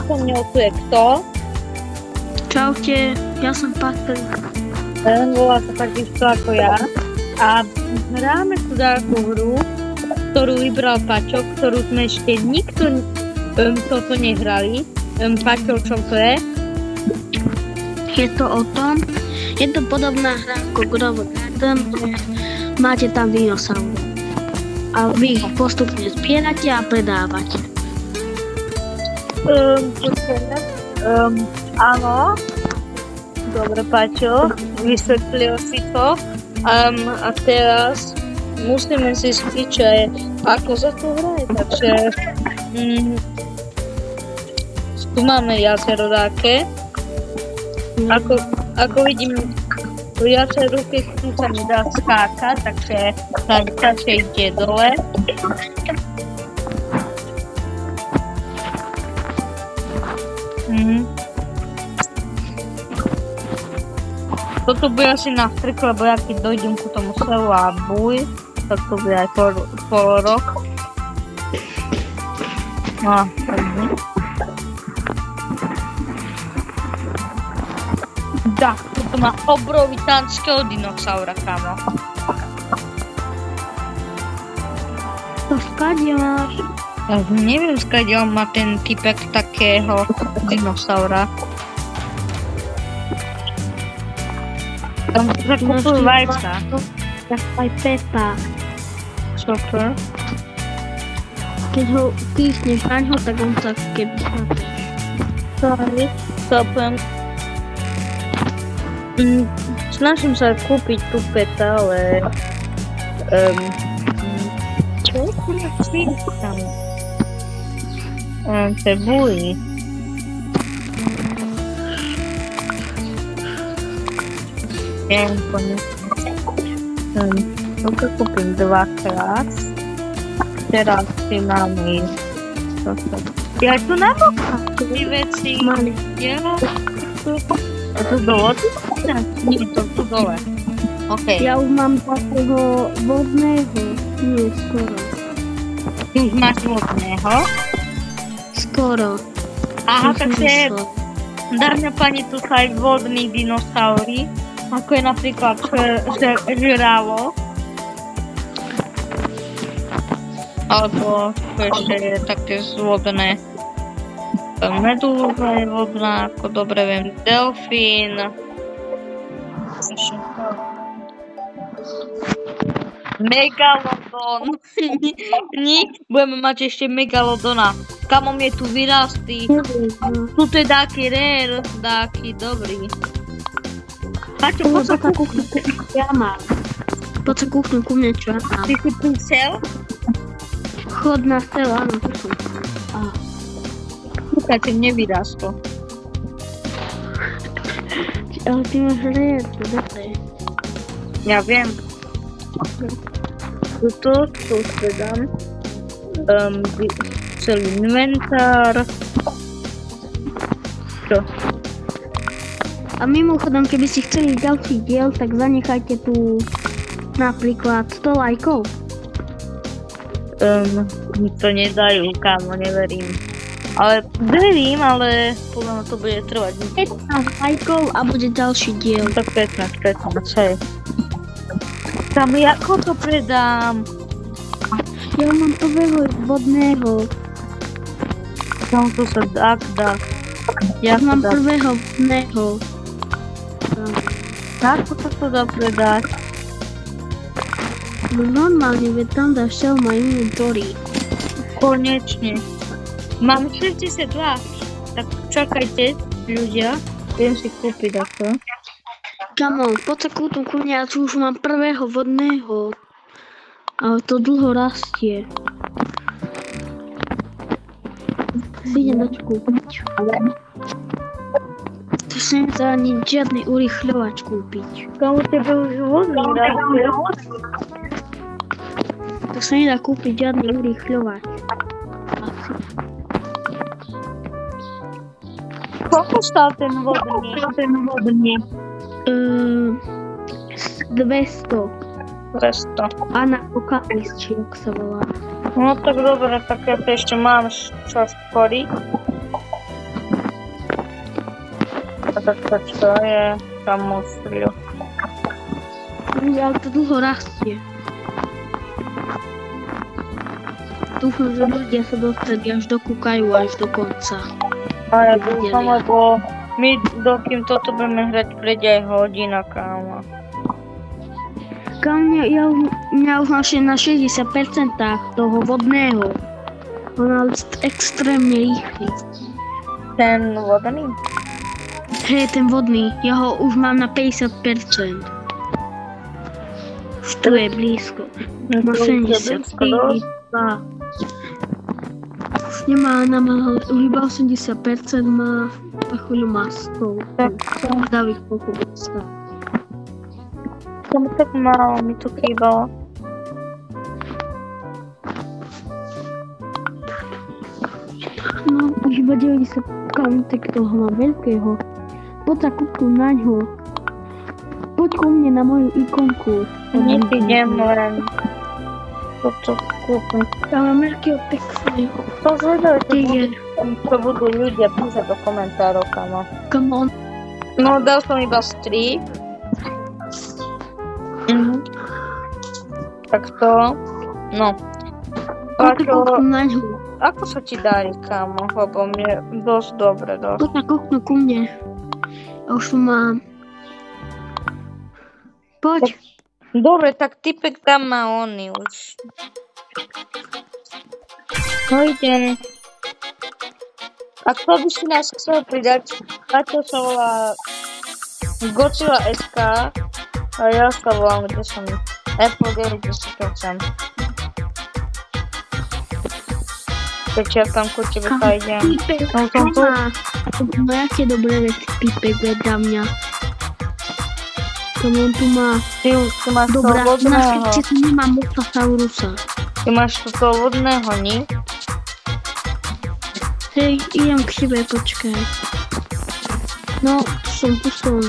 po mne tu je kto? Čaute, ja som Patrik. Volá sa takisto ako ja. A hráme tu takú hru, ktorú vybral Paťo, ktorú sme ešte nikto toto nehrali. Paťo, čo to je? Je to o tom, je to podobná hra ako Grow Garden, máte tam dinosaurov. A vy ich postupne zbierate a predávate. Áno. Dobre, Paťo, vysvetlil si to. A teraz musíme zistiť, ako sa to hraje. Takže tu máme jazero také. Ako vidím, tu jazero, keď tu sa nedá skákať, takže najťažšie ide dole. Toto bude asi na strk, lebo ja keď dojdem ku tomu selu a buj, tak to bude aj pol rok. No, tak, toto má obrovitánskeho dinosaura, kámo. To skade máš? Ja neviem, skade on má ten typek takého dinosaura. Tam sa kúpujú vajca. Tak aj Pepa. Super. Keď ho kýchneš naňho, tak on sa keby chápeš. Sorry. Stopujem. Snažím sa kúpiť tú Peta, ale... čo je kurva cík tam? Cebuli. Neviem, toto kúpim dvakrát. Teraz si mám ísť. Ja tu nabokám tie veci. Ja tu do vody? Nie, to tu dole. Okay. Ja už mám takého vodného. Nie, skoro. Ty už máš vodného? Skoro. Aha, takže dámy a páni, tu sú aj vodní dinosaury. Ako je napríklad žralo. Alebo ešte je také zvodné. Medúza je vodná, ako dobre viem, delfín. Megalodon. Budeme mať ešte megalodona. Kamom je tu vyrastý. Tuto je dáky rare, dáky dobrý. Paťo, poď sa kúknu, ja mám. Poď sa kúknu ku mne, čo ja mám. Ty si prišiel? Chod na stel, áno, tu som. Kúkajte, nevyrastlo. Ale ty máš rare, to dobre. Ja viem. Tuto dám. Celý inventár. Čo? A mimochodom, keby si chceli ďalší diel, tak zanechajte tu napríklad 100 lajkov. Mi to nedajú, kámo, neverím. Ale verím, ale podľa mňa to bude trvať. 15 lajkov a bude ďalší diel. Tak 15, hej. Tam ako to predám? Ja mám prvého vodného. Tam to sa dá. Ja mám prvého vodného. Ako to dá predať? No normálne, veď tam dáš shell my inventory. Konečne. Mám 62. Tak čakajte, ľudia. Viem si kúpiť ako. Kamo, poď sa kútu ku mňa, tu už mám prvého vodného. Ale to dlho rastie. Si idem dať kúpiť. To sa nedá ani žiadny urýchľovač kúpiť. Kamo, tebe už vodný rastie. To sa nedá kúpiť žiadny urýchľovač. Koľko stál ten vodný? 200. 200. Anapocalypse, či jak sa volá. No tak dobre, tak ja to ešte mám čo skoriť. A tak čo je tam musí. Ale to dlho rastie. Dúfam, že ľudia sa dostali až dokúkajú až do konca. A ja dúfam, lebo my dokým toto budeme hrať prejde aj hodina, kámo. Mňa už na 60% toho vodného. On je extrémne rýchly. Ten vodný? Hej, ten vodný. Ja ho už mám na 50%. Už tu je blízko. Má 74, 2. Už nemá, už iba 80% má a chvíľu má 100. Tak David koľko bude stáť. Tam tak málo mi to chýbalo. No, už iba 90 kamutek toho mám veľkého. Poď sa kúpku naňho. Poď ku mne na moju ikonku. Nepídem len toto kúpim. Ale mám veľkého pekného. To zvedajte, Je. čo budú ľudia písať do komentárov, kamo. Come on. No, dal som iba streak. Tak to, no. Poď sa kúpku naňho. Ako sa ti darí, kámo? Lebo mne dosť dobre, dosť. Poď sa kúpku ku mne. A už tu mám. Poď. Dobre, tak typek tam má ony už. No idem. A kto by si nás chcel pridať? Táto sa volá Godzilla SK a ja sa volám, kde som Apple 98. Keď ja tam ku tebe sa idem. Týpek, No, som tu. no jaké dobré veci týpek vedľa mňa. To on tu má. Ty máš toho Dobrá, na vodného. srdci tu nemá Moktosaurusa. Ty máš toho vodného, nie? Hej, idem k tebe, počkaj. No, tu som.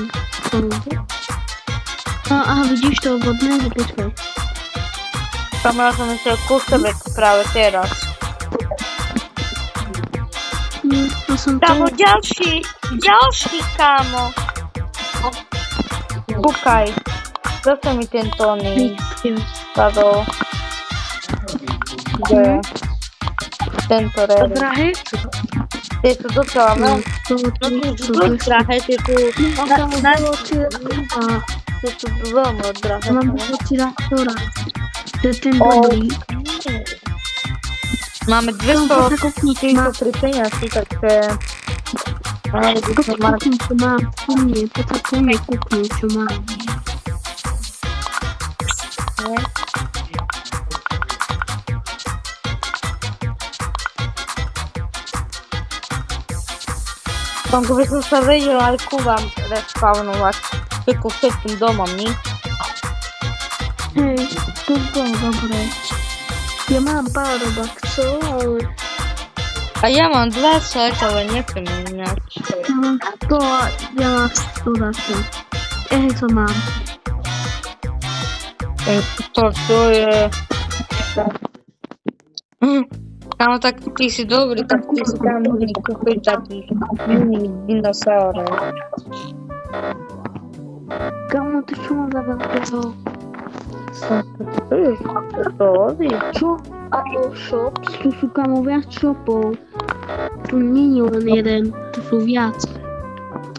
No, aha, vidíš toho vodného, počkaj. Tam ja som myslel ku tebe práve teraz. Ja som Kámo, tu. ďalší, kámo. Kúkaj. Zase mi tento spadol. Kde je? Tento rev. Drahé? Tie sú docela veľmi. To Dosť drahé, tie sú veľmi drahé. Mám Velociraptora. To je ten dobrý. Máme Poď sa kúknuť, má. 243 peniazy, takže... Mali by Poď sme sa mať... kúknuť, čo mám. Poď sa ku mne kúknuť, čo mám. Tomko by som sa vedel aj ku vám respawnovať. Ku všetkým domom, nie? Hej, to bolo dobré. Ja mám pár robaxov, ale... A ja mám 20, ale nechcem ináč. To ja mám 100 zase. To mám. To je... Kámo, tak ty si dobrý, tak ty si tam mohli kúpiť takých mini dinosaurov. Kámo, ty čo mám za veľkého? To hodí. Čo? Shops? Tu sú kámo viac shopov. Tu nie je len jeden, tu sú viac.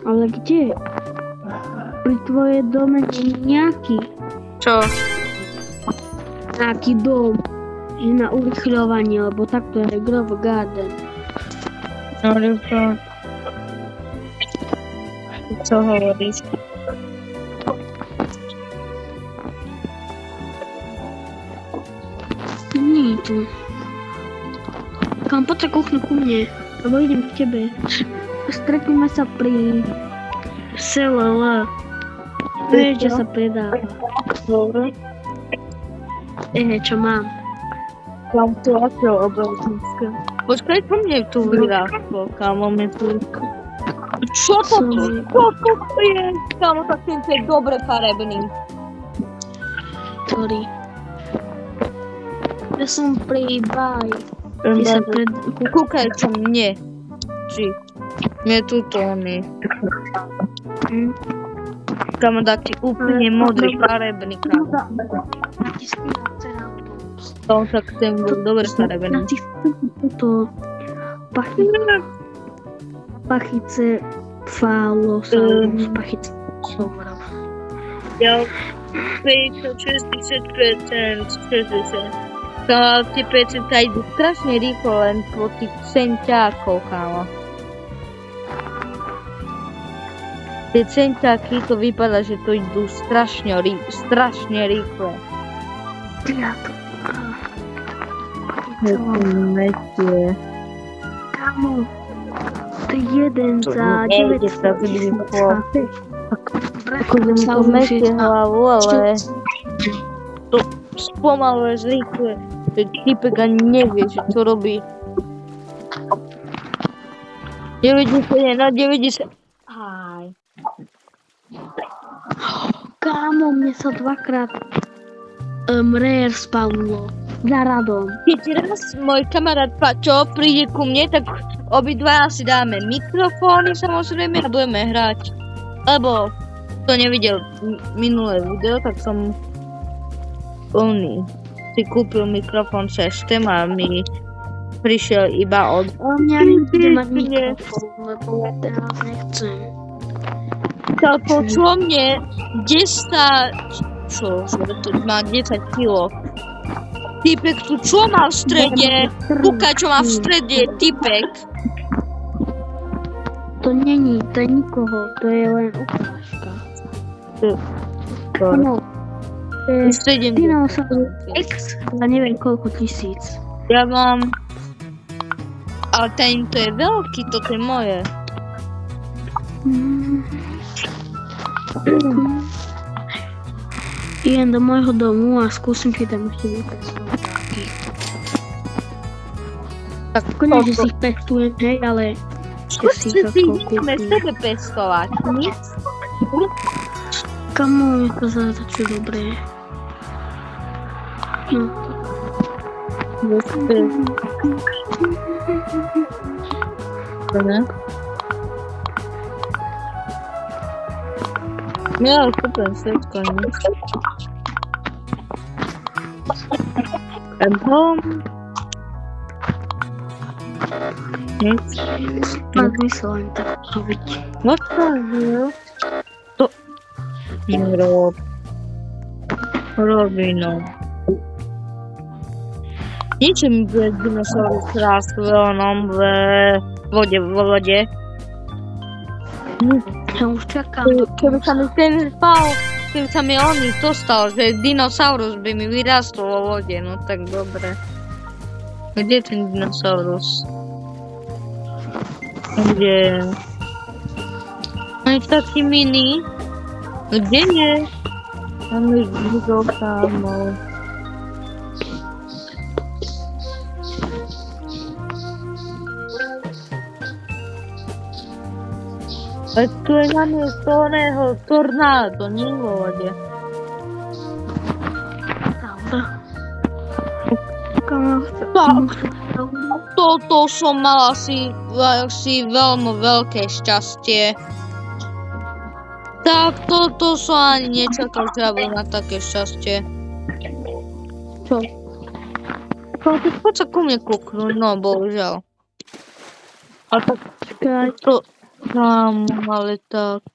Ale kde? Pri tvojej dome nie je nejaký. Čo? Nejaký dom. Že na urychľovanie, lebo takto je Grove Garden. No, čo? Čo hovoríš? Nie je tu. Kam poď sa kuchnú ku mne, lebo idem k tebe. Stretneme sa pri SLL. Vieš, čo sa predáva. Dobre. Čo mám. Tam to ako obrovská. Počkaj, po mne tu vyrástlo, kámo, mi tu. Čo to tu? Čo to je? Kámo, tak ten je dobre farebný. Ktorý? Ja som pri Baj. Kúkaj čo mne. Či. Je tuto oni. Tam dá ti úplne modrý farebný kam. To však ten bol dobre farebný. Toto Pachyce falosaurus, Pachyce sovrov. Ja 60%, 60. To tie percentá idú strašne rýchlo len po tých centiákov, kámo. Tie centiáky to vypadá, že to idú strašne rýchlo. Kámo, to je jeden za 9 Akože mu to metie hlavu, ale to spomaluje, zrýchluje. Ten typek ani nevie, že čo robí. 90 na 90. Aj. Kámo, mne sa dvakrát rare spavilo. Za radom. Keď raz môj kamarát Paťo príde ku mne, tak obidva si dáme mikrofóny samozrejme a budeme hrať. Lebo kto nevidel minulé video, tak som si kúpil mikrofón systém a mi prišiel iba od... Mňa nebude mať mikrofón, lebo ja teraz nechcem. Tak počulo mne 10... Čo? To má 10 kg. Typek tu čo má v strede? Kúka, čo má v strede, typek. To není, to je nikoho, to je len ukážka. No, to je dinosaurus X za neviem koľko tisíc. Ja mám... Ale tento je veľký, toto je moje. Idem do môjho domu a skúsim si tam ešte vypestovať. Tak konec, že si ich pestujem, hej, ale... Skúste si ich ideme sebe pestovať, nic? Kamo, je to zázračne dobré. No. To ne? Ja, super, všetko, nic. I'm home. Nic. Spadli sa len tak robiť. What the hell? To... Robino. Niečo mi bude dinosaurus rásť v vode. Ja už čakám. Keby sa mi ten spal, keby sa mi to stal, že dinosaurus by mi vyrástol vo vode, no tak dobre. Kde je ten dinosaurus? Kde? On je taký mini. Kde je? Tam je budol kámo. Veď tu je na miesto oného tornádo, nie vo vode. Toto som mal asi veľmi veľké šťastie. Tak toto som ani nečakal, že ja budem mať také šťastie. Čo? Poď sa ku mne kúknuť, no bohužiaľ. A tak to... ale tak...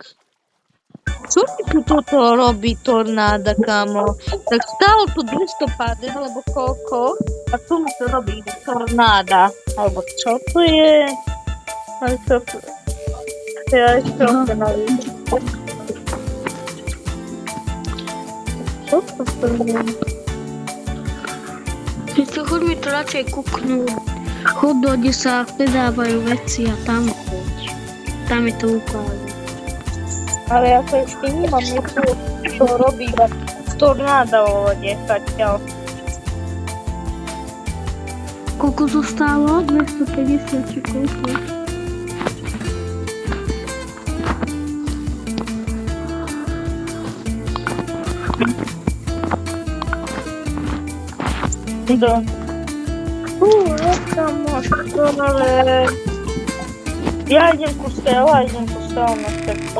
Čo ti tu toto robí tornáda, kámo? Tak stálo tu 200 pády, alebo koľko? A tu mi to robí tornáda. Alebo čo to je? Ale čo to je? Ja ešte ostanali. Čo to je? Choď mi to radšej kúknúť. Chod do, kde sa predávajú veci a tam choď. Tam je to ukáže. Ale ja to ešte nemám niečo, čo robí tornáda vo vode, zatiaľ. Koľko to stálo? 250 či koľko? Tam máš ale... Ja idem ku Stella, idem ku Stella na všetko.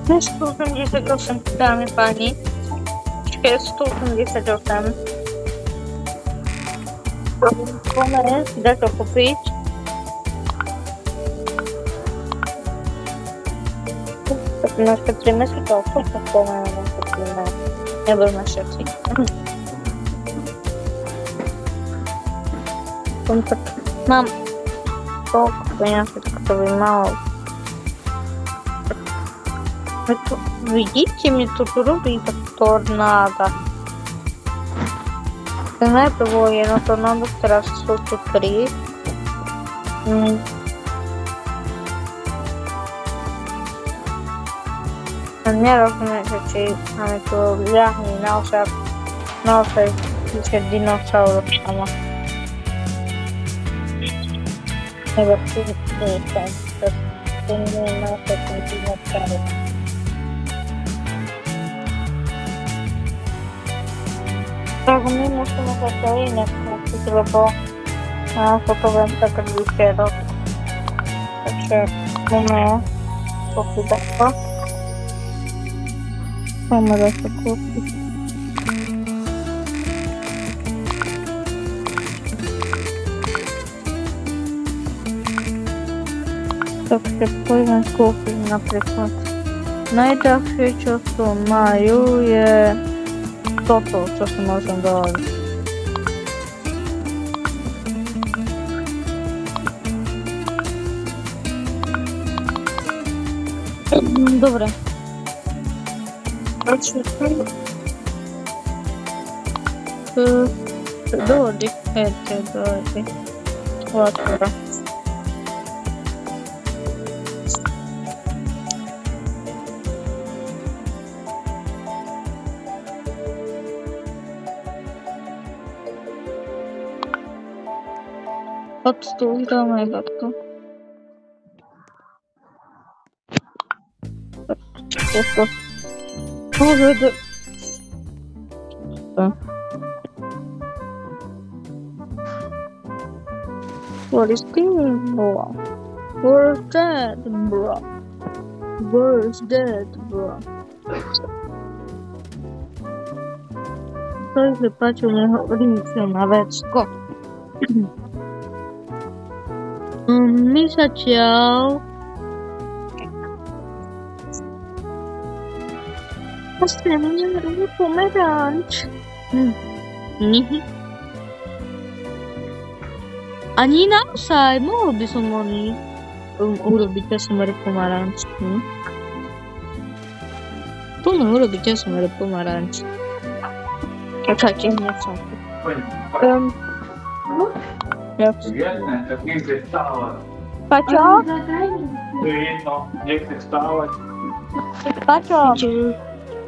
Dnes 188, dámy páni. 188. Poďme si dať to kúpiť. Tak našetríme si to, koľko poďme našetríme. Nebudeme šetriť. Mám toľko peniazy, to by malo. Vidíte, mi to tu robí tak tornáda. Najprv bolo jedno tornádo, teraz sú tu 3. Nerozumiem, že či máme tu ľahni naozaj vyše dinosaurov sama. Nebo tu nie je naozaj ten dinosaurov. Tak my musíme sa to inak kúpiť, lebo toto viem tak výšerok. Takže môžeme kúpiť takto. Máme zase kúpiť. Takže poďme kúpiť napríklad. Najdrahšie, čo tu majú, je toto, čo si môžem dovoliť. Dobre. Dohodí. Látora. Odstúť, dáme takto. Toto. What is this, bro? Where's that, bro? Where's that, bro? To je páčil nehovorím na vecko. My zatiaľ postavíme pomeranč. Ani naozaj, mohol by som urobiť časomere pomeranč. Poďme urobiť časomere pomeranč. Čakajte, hneď som tu. Paťo? To je jedno, nechce stávať. Paťo?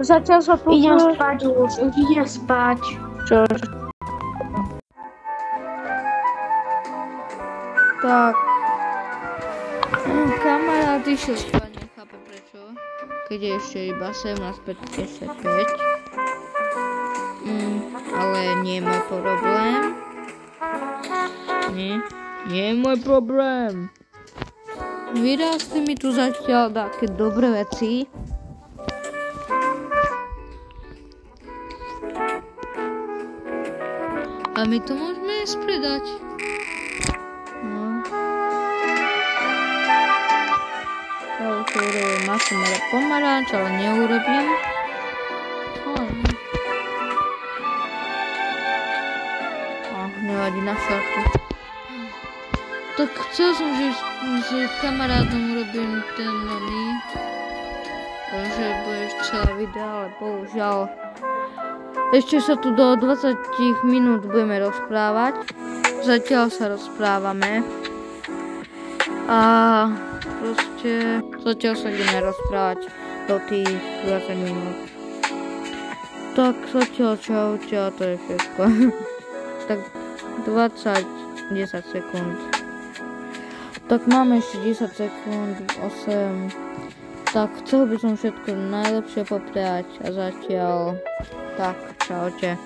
Zatiaľ sa tu... Idem spať už, idem spať. Čo? Tak. Kamarát išiel spať, nechápe prečo. Keď je ešte iba 17:55. Ale nie je môj problém. Nie je môj problém. Vyrástli mi tu zatiaľ také dobré veci. A my to môžeme spredať. No. Ja už urobím masomere pomaranč, ale neurobím. Nevadí, na šartu. Tak chcel som, že s kamarádom urobím ten oný. Že budeš celá videa, ale bohužiaľ. Ešte sa tu do 20 minút budeme rozprávať. Zatiaľ sa rozprávame. A proste zatiaľ sa ideme rozprávať do tých 20 minút. Tak zatiaľ čaute a to je všetko. Tak 20 10 sekúnd. Tak máme ešte 10 sekúnd, 8. Tak chcel by som všetko najlepšie popriať a zatiaľ tak, čaute.